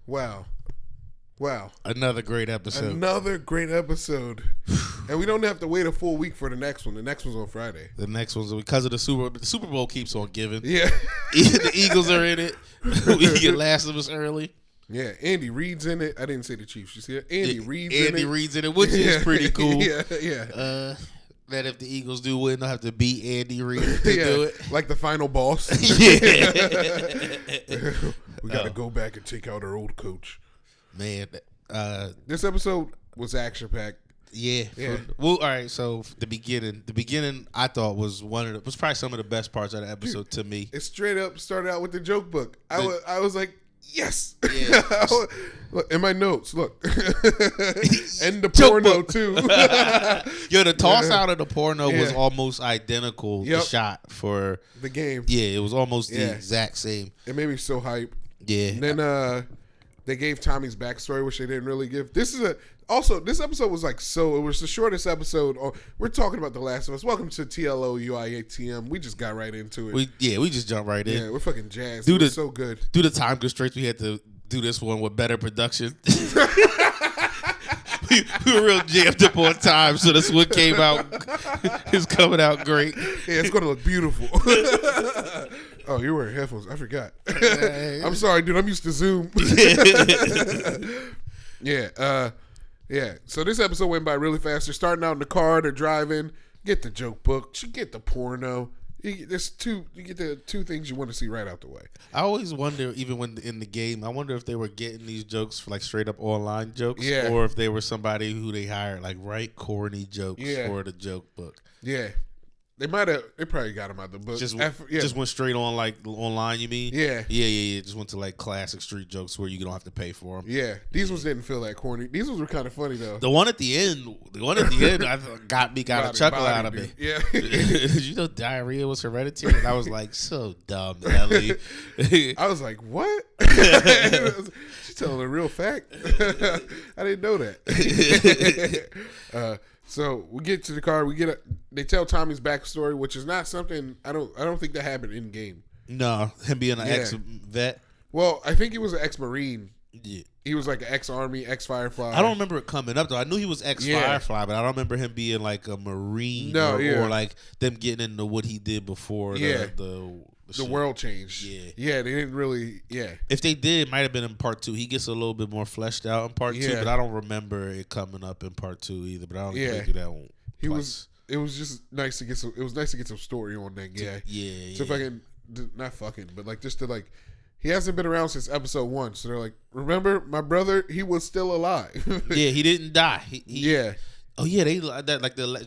Wow. Another great episode. And we don't have to wait a full week for the next one. The next one's on Friday. The next one's because of the Super Bowl keeps on giving. Yeah. The Eagles are in it. We get Last of Us early. Yeah, Andy Reid's in it. I didn't say the Chiefs. You see it? Andy Reid's in it, which is pretty cool. Yeah. That if the Eagles do win, they'll have to beat Andy Reid to do it. Like the final boss. Yeah. We got to go back and take out our old coach. Man. This episode was action-packed. Yeah. Well, all right. So the beginning, I thought was was probably some of the best parts of the episode to me. It straight up started out with the joke book. I was like, yes. Yeah. Look, in my notes, look. And the porno too. Yo, the toss out of the porno was almost identical. The shot for the game. Yeah, it was almost the exact same. It made me so hype. Yeah. And then they gave Tommy's backstory, which they didn't really give. This episode was it was the shortest episode. We're talking about The Last of Us. Welcome to TLOUitM. We just got right into it. We just jumped right in. Yeah, we're fucking jazzed. It was so good. Due to time constraints, we had to do this one with better production. we were real jammed up on time, so this one came out. It's coming out great. Yeah, it's going to look beautiful. Oh, you're wearing headphones. I forgot. I'm sorry, dude. I'm used to Zoom. Yeah. So this episode went by really fast. They're starting out in the car. They're driving. Get the joke book. You get the porno. You get the two things you want to see right out the way. I always wonder, even when in the game, I wonder if they were getting these jokes for like straight up online jokes, or if they were somebody who they hired like write corny jokes for the joke book. Yeah. They probably got them out the book. Just went straight on like online, you mean? Yeah. Yeah. Just went to like classic street jokes where you don't have to pay for them. Yeah. These ones didn't feel that corny. These ones were kind of funny though. The one at the end, I thought got a chuckle out of me. Yeah. You know diarrhea was hereditary? And I was like, so dumb, Ellie. I was like, what? She's telling a real fact. I didn't know that. So we get to the car. They tell Tommy's backstory, which is not something I don't think that happened in game. No, him being an ex-vet. Well, I think he was an ex-Marine. Yeah. He was like an ex-Army, ex-Firefly. I don't remember it coming up though. I knew he was ex-Firefly, but I don't remember him being like a Marine or like them getting into what he did before the world changed. Yeah, they didn't really. Yeah, if they did, it might have been in part 2. He gets a little bit more fleshed out in part 2, but I don't remember it coming up in part 2 either. But I don't think do that one. It was just nice to get some. It was nice to get some story on that guy. So not fucking, but like just to like. He hasn't been around since episode 1, so they're like, remember my brother? He was still alive. Yeah, he didn't die. Yeah. Oh yeah,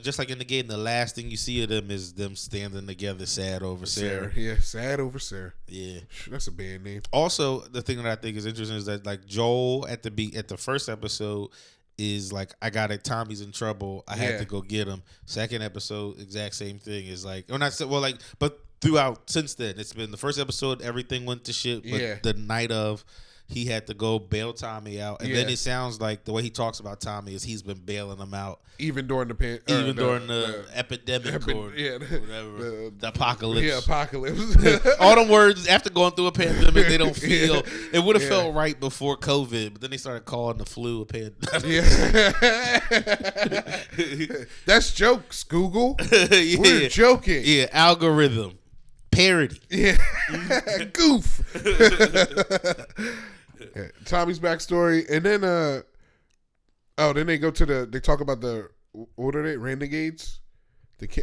just like in the game, the last thing you see of them is them standing together, sad over Sarah. Yeah, sad over Sarah. Yeah, that's a band name. Also, the thing that I think is interesting is that like Joel at the first episode is like, I got it. Tommy's in trouble. I had to go get him. Second episode, exact same thing. Is like, but throughout since then, it's been the first episode, everything went to shit. But the night of, he had to go bail Tommy out, and then it sounds like the way he talks about Tommy is he's been bailing him out even during the epidemic or whatever, the apocalypse. Yeah, apocalypse. All them words after going through a pandemic, they don't feel. It would have felt right before COVID, but then they started calling the flu a pandemic. Yeah, that's jokes, Google. We're joking. Yeah, algorithm. Parody. Yeah. Goof. Tommy's backstory. And then then they go to they talk about what are they? Renegades?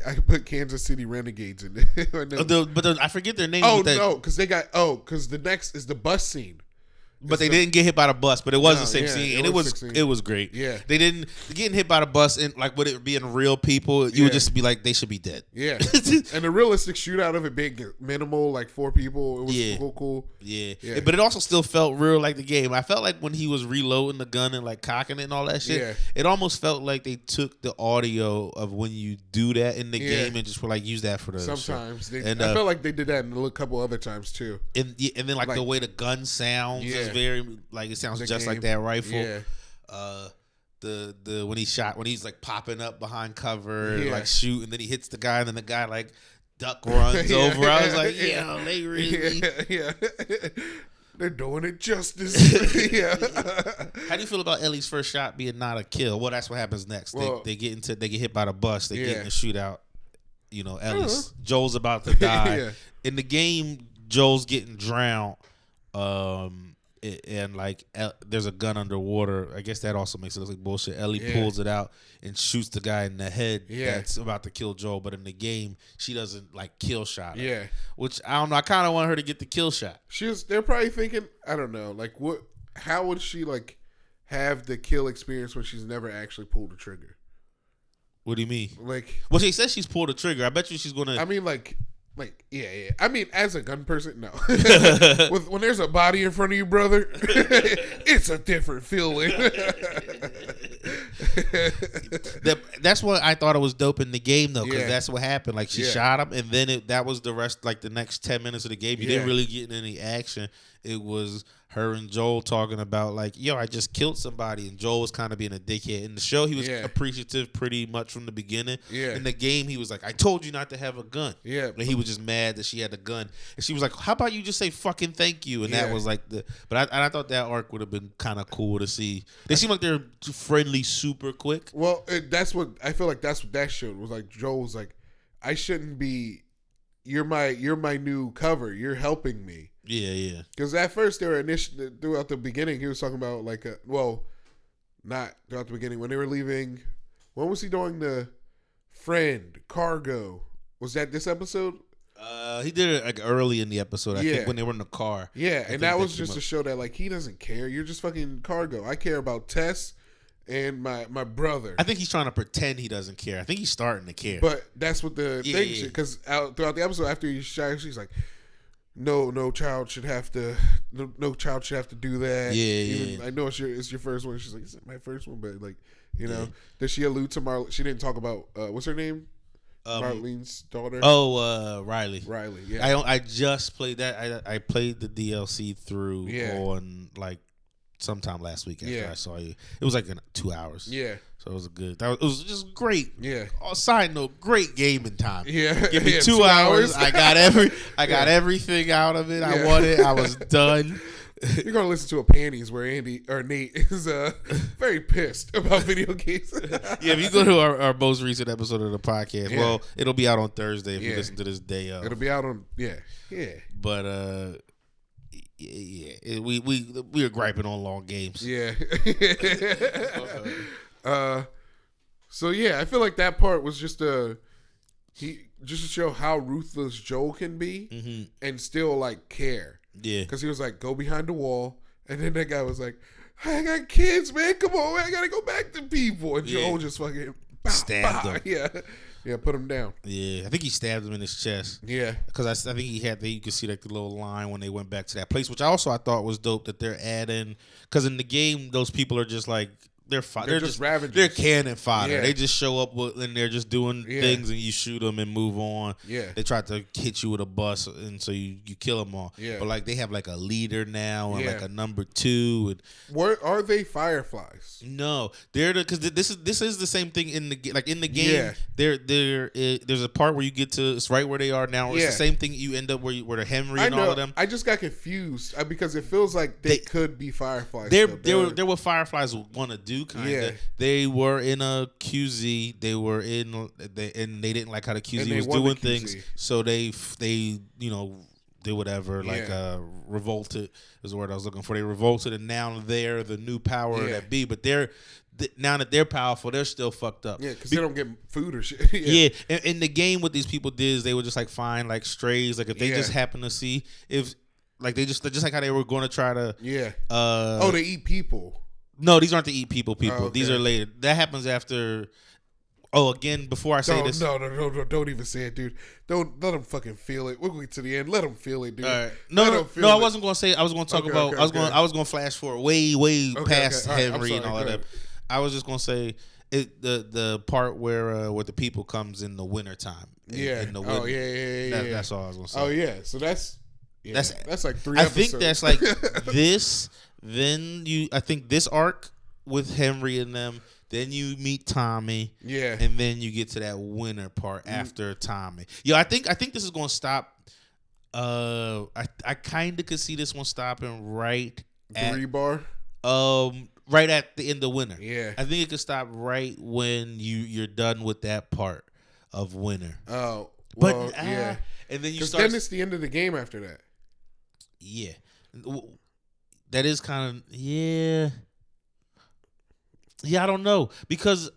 I put Kansas City Renegades in there. But I forget their name. Oh, no, because the next is the bus scene. But they didn't get hit by the bus, but it was the same scene, and it was great. Yeah, they didn't getting hit by the bus, and like would it being real people, you would just be like, they should be dead. Yeah, and the realistic shootout of it being minimal, like 4 people, it was cool. Yeah, but it also still felt real like the game. I felt like when he was reloading the gun and like cocking it and all that shit, it almost felt like they took the audio of when you do that in the game and just were like, use that for the sometimes. I felt like they did that in a couple other times too. And then like the way the gun sounds is very like, it sounds just like that rifle. The when he's like popping up behind cover and like shoot, and then he hits the guy, and then the guy like duck runs over. I was like, they really They're doing it justice. Yeah. How do you feel about Ellie's first shot being not a kill? Well, that's what happens next. Well, they get hit by the bus. They get in a shootout. You know, Ellie's Joel's about to die. In the game, Joel's getting drowned. And like there's a gun underwater. I guess that also makes it look like bullshit. Ellie pulls it out and shoots the guy in the head that's about to kill Joel. But in the game, she doesn't like kill shot her. Yeah, which I don't know. I kind of want her to get the kill shot. They're probably thinking, I don't know, like what? How would she like have the kill experience when she's never actually pulled the trigger? What do you mean? Like, well, she says she's pulled the trigger. I bet you she's gonna. I mean, like, yeah. I mean, as a gun person, no. When there's a body in front of you, brother, it's a different feeling. That's what I thought it was dope in the game, though, because that's what happened. Like, she shot him, and then that was the rest, like, the next 10 minutes of the game. You didn't really get any action. It was her and Joel talking about, like, yo, I just killed somebody, and Joel was kind of being a dickhead. In the show, he was appreciative pretty much from the beginning. Yeah. In the game, he was like, I told you not to have a gun. Yeah. And he was just mad that she had a gun. And she was like, how about you just say fucking thank you? And that was like but I thought that arc would have been kind of cool to see. They seem like they're friendly super quick. Well, that's what I feel like that's what that showed. Was like Joel was like, I shouldn't be, you're my new cover. You're helping me. Yeah. Because at first they were throughout the beginning, he was talking about like, not throughout the beginning when they were leaving. When was he doing the friend cargo? Was that this episode? He did it like early in the episode. I think when they were in the car. Yeah, and that was just to show that like he doesn't care. You're just fucking cargo. I care about Tess and my brother. I think he's trying to pretend he doesn't care. I think he's starting to care. But that's what the thing is, because throughout the episode after he shot, she's like, No child should have to. No child should have to do that. Yeah. I know it's your first one. She's like, it's my first one, but like, you know, does she allude to Marlene? She didn't talk about what's her name? Marlene's daughter. Oh, Riley. Riley. Yeah. I just played that. I played the DLC through on like sometime last week after I saw you. It was like 2 hours. Yeah. So it was good. It was just great. Yeah. Side note, great gaming time. Yeah. Give me 2 hours. I got everything out of it. I won it. I was done. You're gonna listen to a Panties where Nate is very pissed about video games. Yeah, if you go to our most recent episode of the podcast, well, it'll be out on Thursday if you listen to this day of. It'll be out on But we are griping on long games. Yeah. So yeah, I feel like that part was just to show how ruthless Joel can be and still like care. Yeah, because he was like, go behind the wall, and then that guy was like, I got kids, man, come on, man. I gotta go back to people, and Joel just fucking stabbed him. Yeah, put him down. Yeah, I think he stabbed him in his chest. Yeah, because I think he had you could see like the little line when they went back to that place, which I thought was dope that they're adding, because in the game those people are just like. They're just ravagers. They're cannon fodder. Yeah. They just show up and they're just doing things, and you shoot them and move on. Yeah. They try to hit you with a bus, and so you kill them all. Yeah. But like they have like a leader now and like a number 2. And are they fireflies? No, they're because this is the same thing in the game. There's a part where you get to it's right where they are now. It's the same thing you end up where the Henry and all of them. I just got confused because it feels like they could be fireflies. They're what fireflies want to do. Kinda. They were in a QZ. They were and they didn't like how the QZ was doing things, so they did whatever. Like revolted is the word I was looking for. They revolted, and now they're the new power that be. But now that they're powerful, they're still fucked up. Yeah, because they don't get food or shit. And in the game, what these people did is they would just like find like strays. Like if they just happen to see if like they just like how they were going to try to they eat people. No, these aren't the eat people. Oh, okay. These are later. That happens after. Oh, again, before I say this. No, don't even say it, dude. Don't let them fucking feel it. We'll get to the end. Let them feel it, dude. All right. No, I wasn't going to say it. I was going to talk about. I was going to flash forward way past Henry and all of that. I was just going to say the part where the people comes in the wintertime. In the winter. Yeah. That's all I was going to say. Oh yeah, so that's like 3 episodes. I think that's like this. Then I think this arc with Henry and them. Then you meet Tommy. Yeah. And then you get to that winter part after Tommy. Yo, I think this is gonna stop. I kind of could see this one stopping right at 3 bar. Right at the end of winter. Yeah, I think it could stop right when you're done with that part of winter. Oh, well, but yeah, and then you because start. then it's the end of the game after that. Yeah, that is kind of yeah. I don't know because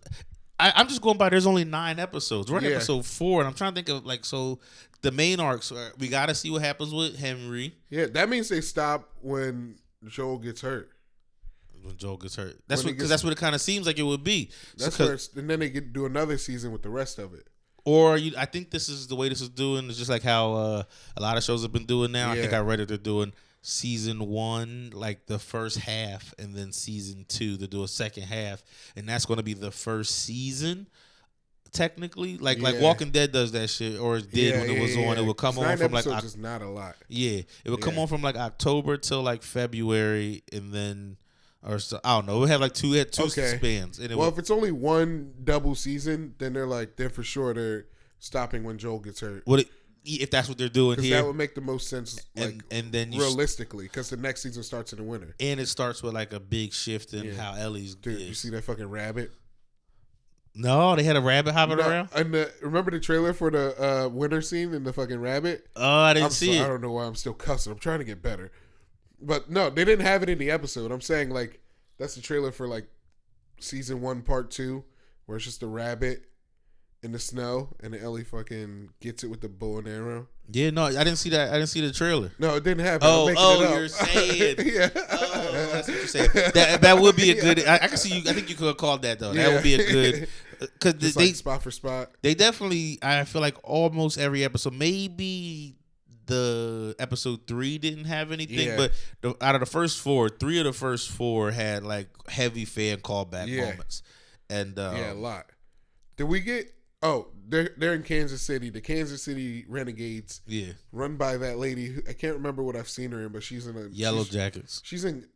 I'm just going by. There's only 9 episodes. We're on episode 4, and I'm trying to think of so the main arcs. We got to see what happens with Henry. Yeah, that means they stop when Joel gets hurt. When Joel gets hurt, that's what it kind of seems like it would be. That's where, and then they do another season with the rest of it. Or I think this is the way this is doing. It's just like how a lot of shows have been doing now. Yeah. I think I read it. They're doing season 1, like the first half, and then season 2 to do a second half, and that's going to be the first season. Technically, like Walking Dead does that shit, or it did when it was on. It would come on from like just not a lot. Yeah, it would come on from like October till like February, and then. Or so, I don't know. We have like two spans. And if it's only one double season, then they're for sure they're stopping when Joel gets hurt. If that's what they're doing here, that would make the most sense. And then realistically, because the next season starts in the winter, and it starts with like a big shift in how Ellie's. Dude, you see that fucking rabbit? No, they had a rabbit hopping around. And remember the trailer for the winter scene in the fucking rabbit? Oh, I didn't see it. I don't know why I'm still cussing. I'm trying to get better. But no, they didn't have it in the episode. I'm saying like that's the trailer for like season 1, part 2, where it's just a rabbit in the snow and Ellie fucking gets it with the bow and arrow. Yeah, no, I didn't see that. I didn't see the trailer. No, it didn't happen. You're saying. Yeah. That's what you're saying. That would be a good. I can see you. I think you could have called that though. That would be a good. Because they like spot for spot. They definitely. I feel like almost every episode, maybe. The episode 3 didn't have anything, but out of the first 4, 3 of the first 4 had like heavy fan callback moments, and a lot. Did we get? Oh, they're in Kansas City. The Kansas City Renegades. Yeah, run by that lady. Who, I can't remember what I've seen her in, but she's in a Yellow Jackets. She's in.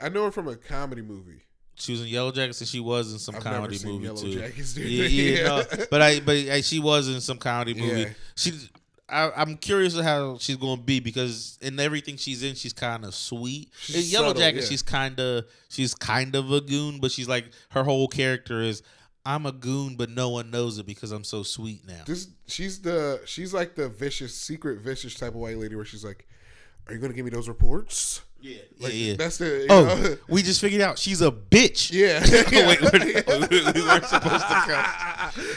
I know her from a comedy movie. She was in Yellow Jackets, and she was in some comedy movie Yellow too. Jackets, dude. Yeah. No, but she was in some comedy movie. I'm curious of how she's going to be because in everything she's in, she's kind of sweet. In Yellow Jacket, she's kind of a goon, but she's like her whole character is I'm a goon, but no one knows it because I'm so sweet now. She's like the secret vicious type of white lady where she's like, "Are you going to give me those reports?" Yeah, yeah. That's the. know? We just figured out she's a bitch. Yeah. Wait, we weren't supposed to come.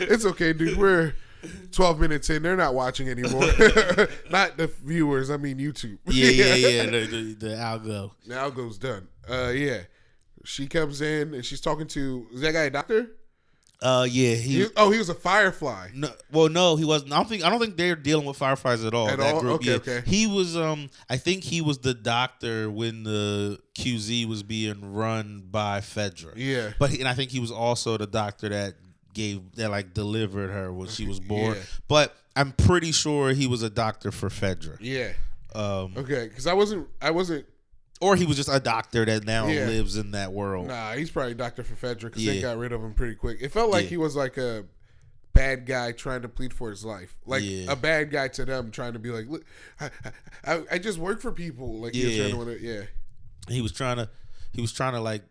It's okay, dude. We're 12 minutes in. They're not watching anymore. Not the viewers. I mean YouTube. Yeah. The algo. The algo's done. Yeah. She comes in and she's talking to. Is that guy a doctor? Yeah. He was a firefly. No, he wasn't. I don't think they're dealing with fireflies at all. Group. Okay. He was. I think he was the doctor when the QZ was being run by Fedra. Yeah. And I think he was also the doctor that delivered her when she was born. Yeah. But I'm pretty sure he was a doctor for Fedra. Yeah. Okay, because I wasn't. Or he was just a doctor that now lives in that world. Nah, he's probably a doctor for Fedra because they got rid of him pretty quick. It felt like he was like a bad guy trying to plead for his life. Like a bad guy to them trying to be like, look, I just work for people. Like he was trying to like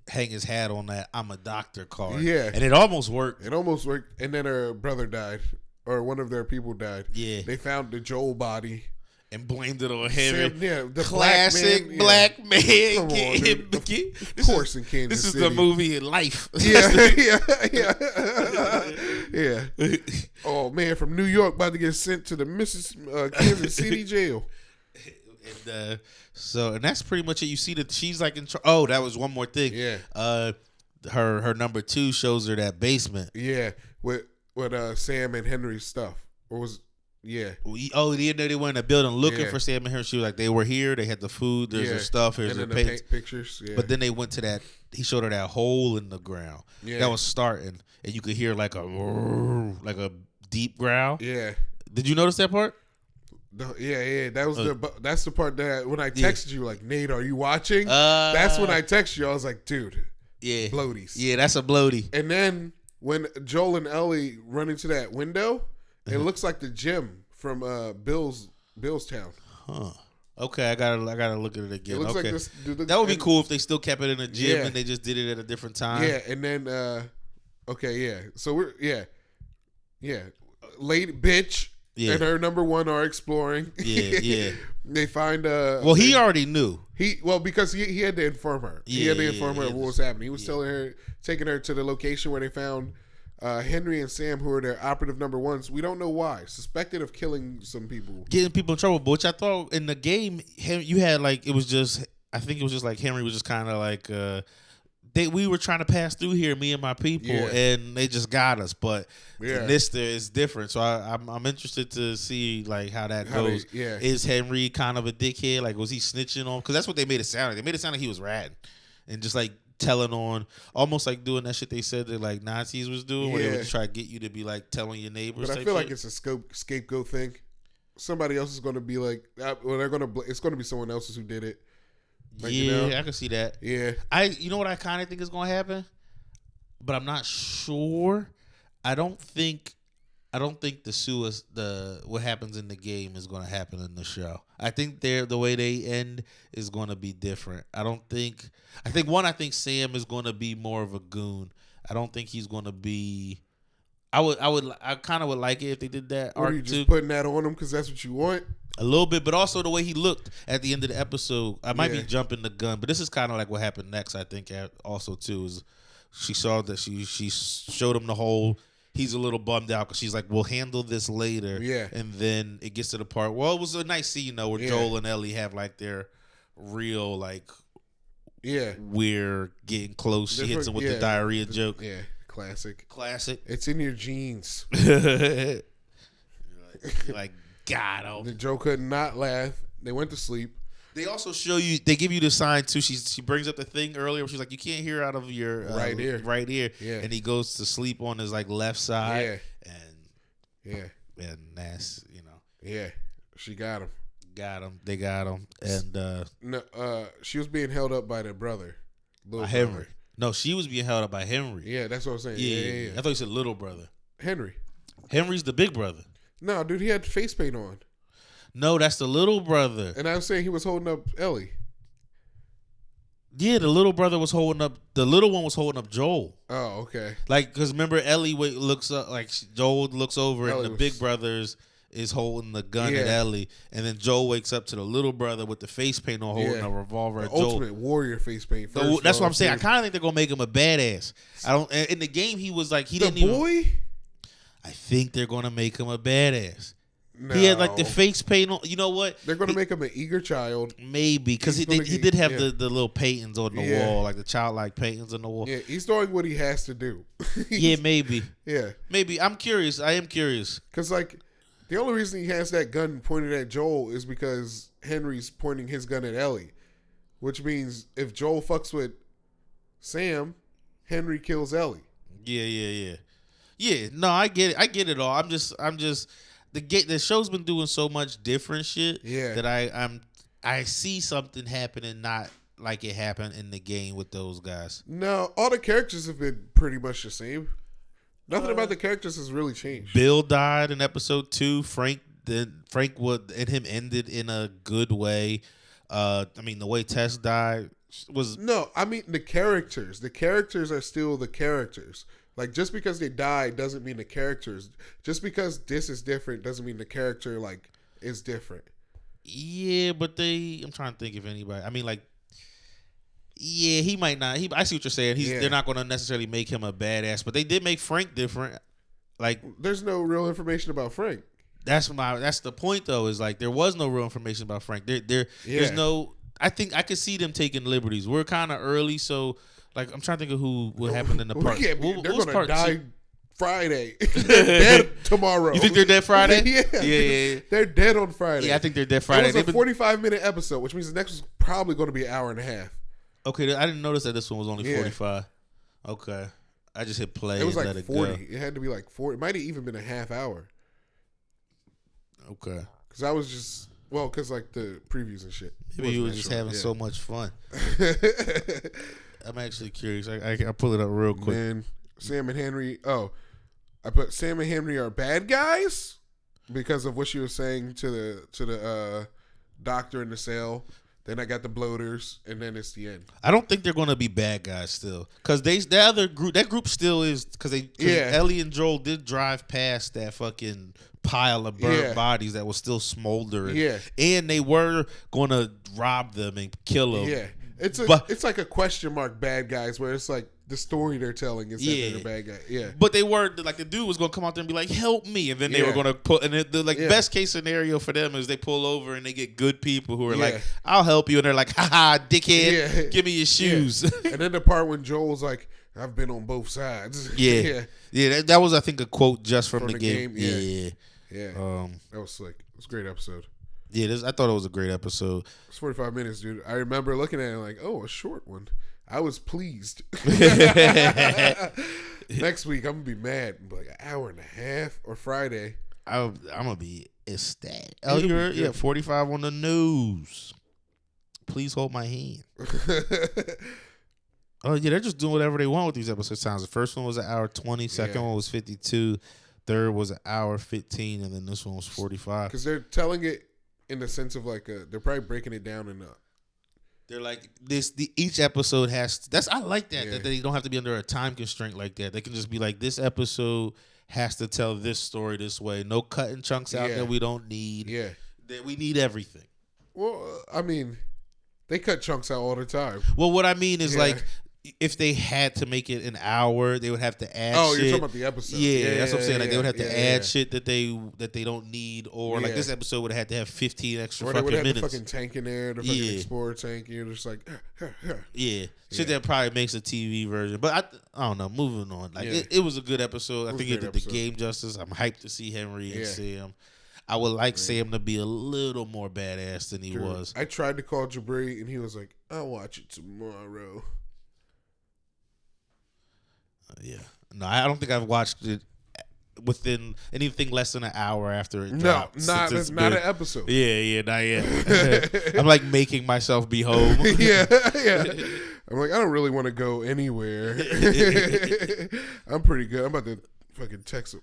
hang his hat on that I'm a doctor card. Yeah. And it almost worked. And then her brother died. Or one of their people died. Yeah. They found the Joel body. And blamed it on him. The classic black man. Come on, dude. Of course in Kansas This is City. the movie in life. Yeah. Oh, man, from New York about to get sent to the Kansas City jail. And that's pretty much it. You see that she's like in oh, that was one more thing. Yeah. Her number 2 shows her that basement. Yeah. With Sam and Henry's stuff. Or was yeah. Oh, they went in the building looking for Sam and Henry. She was like, they were here. They had the food. There's their stuff. Here's their pictures. Yeah. But then they went to that. He showed her that hole in the ground. Yeah. That was starting, and you could hear like a deep growl. Yeah. Did you notice that part? Yeah. That was that's the part that when I texted you like, Nate, are you watching? That's when I texted you. I was like, dude. Yeah. Bloaties. Yeah, that's a bloaty. And then when Joel and Ellie run into that window. It looks like the gym from Bill's Billstown. Huh. Okay, I gotta look at it again. It looks okay. like this. That would be cool if they still kept it in a gym and they just did it at a different time. Yeah, and then okay, yeah. So we're lady bitch and her number one are exploring. Yeah. They find well, he already knew. Because he had to inform her. He had to inform her of what was happening. He was telling her, taking her to the location where they found Henry and Sam, who are their operative number ones. We don't know why. Suspected of killing some people. Getting people in trouble. But which I thought in the game, you had like, I think it was just like Henry was just kind of like, we were trying to pass through here, me and my people, and they just got us. But in this, there is different. So I'm interested to see like how that goes. Is Henry kind of a dickhead? Like, was he snitching on? Because that's what they made it sound like. They made it sound like he was ratting and just like telling on, almost like doing that shit they said that like Nazis was doing, where they would just try to get you to be like telling your neighbors. But I feel like it's a scapegoat thing. Somebody else is going to be like, it's going to be someone else who did it. Like, I can see that. Yeah. You know what I kind of think is going to happen? But I'm not sure. I don't think what happens in the game is going to happen in the show. I think the way they end is going to be different. I think Sam is going to be more of a goon. I don't think he's going to be. I kind of would like it if they did that. Or are you just putting that on him because that's what you want? A little bit, but also the way he looked at the end of the episode. I might be jumping the gun, but this is kind of like what happened next, I think, also, too, is she saw that she showed him the whole, he's a little bummed out because she's like, we'll handle this later. Yeah. And then it gets to the part, well, it was a nice scene, though, where Joel and Ellie have, like, their real, like, we're getting close. She hits him with the diarrhea joke. Yeah, classic. It's in your genes. You're like, got him. The Joe could not laugh. They went to sleep. They also show you. They give you the sign too. She brings up the thing earlier where she's like, "You can't hear out of your right ear." Yeah. And he goes to sleep on his like left side. Yeah. And that's Yeah. She got him. They got him. And she was being held up by their brother, by Henry. No, she was being held up by Henry. Yeah, that's what I'm saying. Yeah. I thought you said little brother. Henry's the big brother. No, dude, he had face paint on. No, that's the little brother. And I was saying he was holding up Ellie. Yeah, the little brother was holding up. The little one was holding up Joel. Oh, okay. Like, because remember, Ellie looks up, like Joel looks over, and the big brothers is holding the gun at Ellie, and then Joel wakes up to the little brother with the face paint on, holding a revolver at Joel. Ultimate warrior face paint. That's what I'm saying. I kind of think they're gonna make him a badass. I don't. In the game, he was like I think they're gonna make him a badass. No. He had like the face paint on. You know what? They're gonna make him an eager child. Maybe because he did have the little paintings on the wall, like the childlike paintings on the wall. Yeah, he's doing what he has to do. Yeah, maybe. Yeah, maybe. I'm curious. I am curious because like the only reason he has that gun pointed at Joel is because Henry's pointing his gun at Ellie, which means if Joel fucks with Sam, Henry kills Ellie. Yeah. Yeah, no, I get it. I get it all. I'm just the show's been doing so much different shit that I see something happening not like it happened in the game with those guys. No, all the characters have been pretty much the same. Nothing about the characters has really changed. Bill died in episode 2. Frank and him ended in a good way. I mean, the way Tess died was the characters. The characters are still the characters. Like, just because they died doesn't mean the characters. Just because this is different doesn't mean the character, like, is different. Yeah, but I'm trying to think if anybody. I mean, like, yeah, he might not. I see what you're saying. They're not going to necessarily make him a badass, but they did make Frank different. Like, there's no real information about Frank. That's the point, though. Is like there was no real information about Frank. There's no. I think I could see them taking liberties. We're kind of early, so. Like, I'm trying to think of what happened in the park. They're going to die Friday. They're dead tomorrow. You think they're dead Friday? Yeah. They're dead on Friday. Yeah, I think they're dead Friday. It was a 45-minute episode, which means the next one's probably going to be an hour and a half. Okay, I didn't notice that this one was only 45. Okay. I just hit play and let it 40. Go. It had to be like 40. It might have even been a half hour. Okay. Because I was just... Well, because like the previews and shit. Maybe you were just having so much fun. I'm actually curious. I'll pull it up real quick. Man, Sam and Henry. Oh, I put Sam and Henry are bad guys. because of what she was saying to the doctor in the cell. Then I got the bloaters, and then it's the end. I don't think they're going to be bad guys still, because that group still is, because Ellie and Joel did drive past that fucking pile of burnt bodies that was still smoldering. Yeah, and they were going to rob them and kill them. Yeah, it's like a question mark bad guys, where it's like the story they're telling is that they're the bad guy. Yeah, but they were like, the dude was going to come out there and be like, "Help me," and then they were going to put. And the best case scenario for them is they pull over and they get good people who are like, "I'll help you," and they're like, "Haha, dickhead, give me your shoes." Yeah. And then the part when Joel's like, "I've been on both sides." Yeah. That was, I think, a quote just from the game. Yeah. That was slick. It was a great episode. Yeah, I thought it was a great episode. It's 45 minutes, dude. I remember looking at it like, oh, a short one. I was pleased. Next week, I'm going to be mad. Like an hour and a half, or Friday. I'm going to be ecstatic. Oh, you're 45 on the news. Please hold my hand. Oh, yeah, they're just doing whatever they want with these episode times. The first one was an hour 20. Second one was 52. Third was an hour 15. And then this one was 45. Because they're telling it in the sense of like, they're probably breaking it down in they're like each episode has. I like that they don't have to be under a time constraint like that. They can just be like, this episode has to tell this story this way. No cutting chunks out that we don't need. Yeah, that we need everything. Well, I mean, they cut chunks out all the time. Well, what I mean is like, if they had to make it an hour, they would have to add. Oh, shit. You're talking about the episode. Yeah, that's what I'm saying. Like they would have to add shit that they don't need, or like this episode would have had to have 15 extra fucking minutes. Or they would have the fucking tank in there, the fucking explorer tank. You're just like, shit that probably makes a TV version. But I don't know. Moving on. Like it was a good episode. I think it did the game justice. I'm hyped to see Henry and Sam. I would like Sam to be a little more badass than he was. I tried to call Jabri, and he was like, "I'll watch it tomorrow." Yeah. No, I don't think I've watched it within anything less than an hour after it dropped. No, not an episode. Yeah, not yet. I'm like making myself be home. yeah. I'm like, I don't really want to go anywhere. I'm pretty good. I'm about to fucking text him.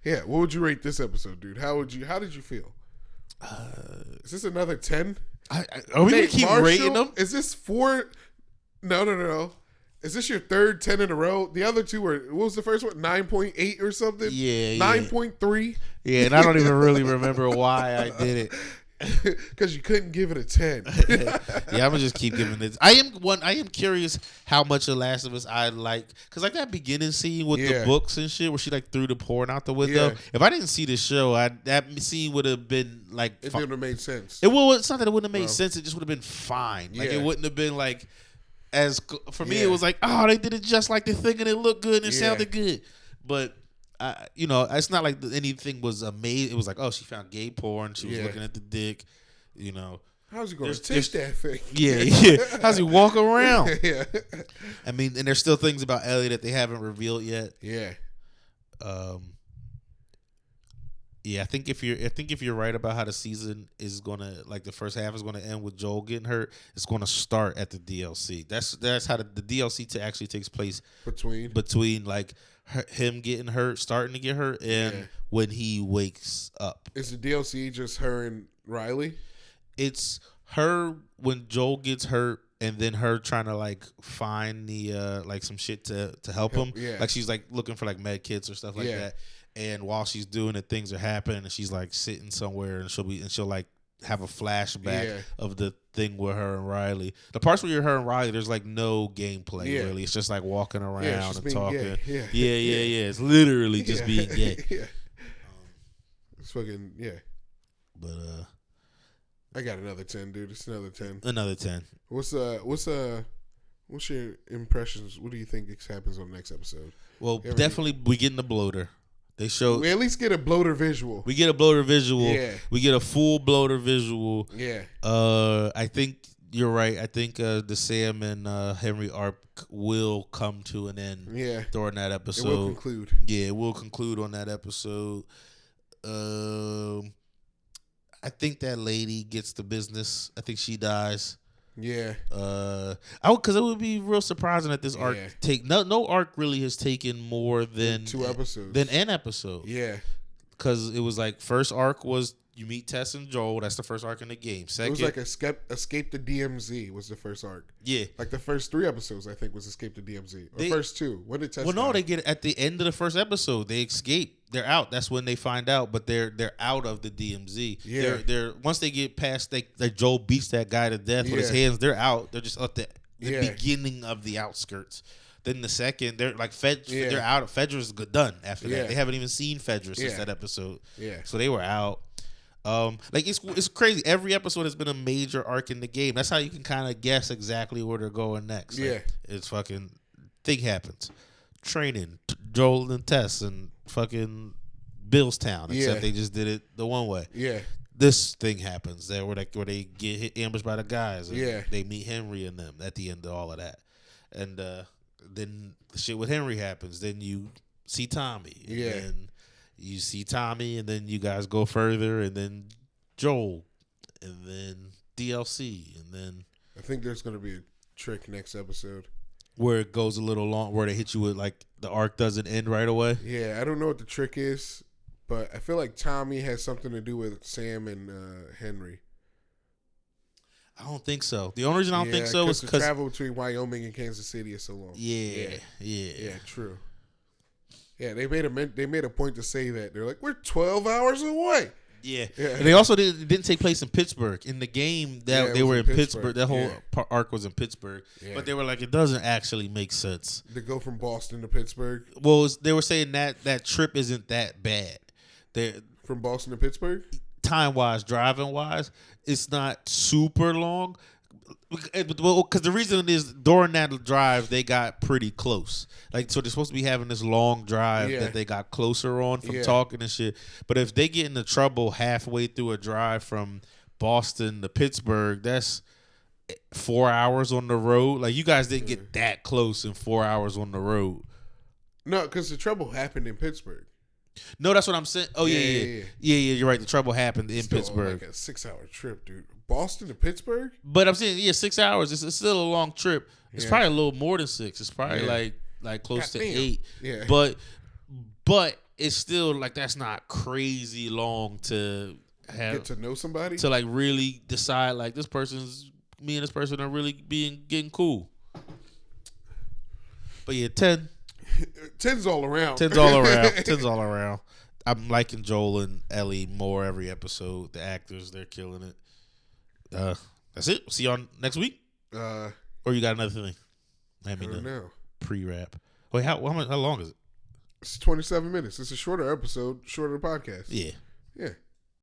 Yeah, what would you rate this episode, dude? How did you feel? Is this another 10? Are we going to keep rating them? Is this 4? No. Is this your third 10 in a row? The other two were, what was the first one? 9.8 or something? Yeah. 9.3? Yeah, and I don't even really remember why I did it. Because you couldn't give it a 10. Yeah, I'm going to just keep giving it. I am curious how much of Last of Us I like. Because like that beginning scene with the books and shit where she like threw the porn out the window. Yeah. If I didn't see the show, that scene would have been like. It wouldn't have made sense. It's not that it wouldn't have made sense. It just would have been fine. Like it wouldn't have been like. For me, it was like, oh, they did it just like the thing, and it looked good and it sounded good. But, it's not like anything was amazing. It was like, oh, she found gay porn. She was looking at the dick, How's he going to touch that thing? Yeah. How's he walk around? Yeah. I mean, and there's still things about Ellie that they haven't revealed yet. Yeah. Yeah, I think if you're right about how the season is gonna, like the first half is gonna end with Joel getting hurt, it's gonna start at the DLC. That's how the DLC actually takes place between like him getting hurt, starting to get hurt, and when he wakes up. Is the DLC just her and Riley? It's her when Joel gets hurt, and then her trying to like find the like some shit to help him. Yeah. Like she's like looking for like med kits or stuff like that. And while she's doing it, things are happening, and she's like sitting somewhere, and she'll like have a flashback of the thing with her and Riley. The parts where you're her and Riley, there's like no gameplay really. It's just like walking around and talking. Yeah. It's literally just being gay. It's fucking But I got another 10, dude. It's another 10. Another 10. What's your impressions? What do you think happens on the next episode? Well, definitely we getting the bloater. We at least get a bloater visual. We get a bloater visual. Yeah. We get a full bloater visual. Yeah. I think you're right. I think the Sam and Henry arc will come to an end. Yeah. During that episode. It will conclude. Yeah, it will conclude on that episode. I think that lady gets the business. I think she dies. Yeah. Because it would be real surprising that this arc no arc really has taken more than 2 episodes. Than an episode. Yeah. because it was like first arc was you meet Tess and Joel. That's the first arc in the game. Second, it was like Escape the DMZ was the first arc. Yeah. Like the first 3 episodes, I think, was Escape the DMZ. Or first 2. When did Tess no, they get it at the end of the first episode. They escape. They're out. That's when they find out, but they're out of the DMZ. Yeah. They're once they get past, like Joel beats that guy to death with his hands. They're out. They're just at the beginning of the outskirts. Then the second, they're like they're out. Fedra's done after that. They haven't even seen Fedra since that episode. Yeah. So they were out. Like it's crazy. Every episode has been a major arc in the game. That's how you can kind of guess exactly where they're going next. Like, it's fucking thing happens. Training, Joel and Tess and fucking Billstown. Except they just did it the one way. Yeah. This thing happens there where they get ambushed by the guys. And they meet Henry and them at the end of all of that. And then the shit with Henry happens. Then you see Tommy. And then you see Tommy, and then you guys go further, and then Joel, and then DLC, and then I think there's going to be a trick next episode where it goes a little long, where they hit you with like the arc doesn't end right away. Yeah, I don't know what the trick is, but I feel like Tommy has something to do with Sam and Henry. I don't think so. The only reason I don't think so is because the travel between Wyoming and Kansas City is so long. Yeah, true. Yeah, they made a point to say that. They're like, we're 12 hours away. Yeah. And they also didn't take place in Pittsburgh. In the game, they were in Pittsburgh. That whole arc was in Pittsburgh. Yeah. But they were like, it doesn't actually make sense. To go from Boston to Pittsburgh? Well, they were saying that trip isn't that bad. From Boston to Pittsburgh? Time-wise, driving-wise, it's not super long. Because the reason is during that drive they got pretty close, like so they're supposed to be having this long drive that they got closer on from talking and shit. But if they get into trouble halfway through a drive from Boston to Pittsburgh, that's 4 hours on the road. Like you guys didn't get that close in 4 hours on the road. No, because the trouble happened in Pittsburgh. No, that's what I'm saying. Oh yeah. You're right. The trouble happened in Pittsburgh. Like a 6-hour trip, dude. Boston to Pittsburgh. But I'm saying 6 hours. It's still a long trip. It's probably a little more than 6. It's probably like close to 8. Yeah. But it's still like that's not crazy long to get to know somebody, to like really decide like me and this person are really getting cool. But 10. 10's all around. 10's all around. 10's all around. I'm liking Joel and Ellie more every episode. The actors, they're killing it. That's it. See y'all next week. Or you got another thing? I don't know. Pre-wrap. Wait, how long is it? It's 27 minutes. It's a shorter episode, shorter podcast. Yeah.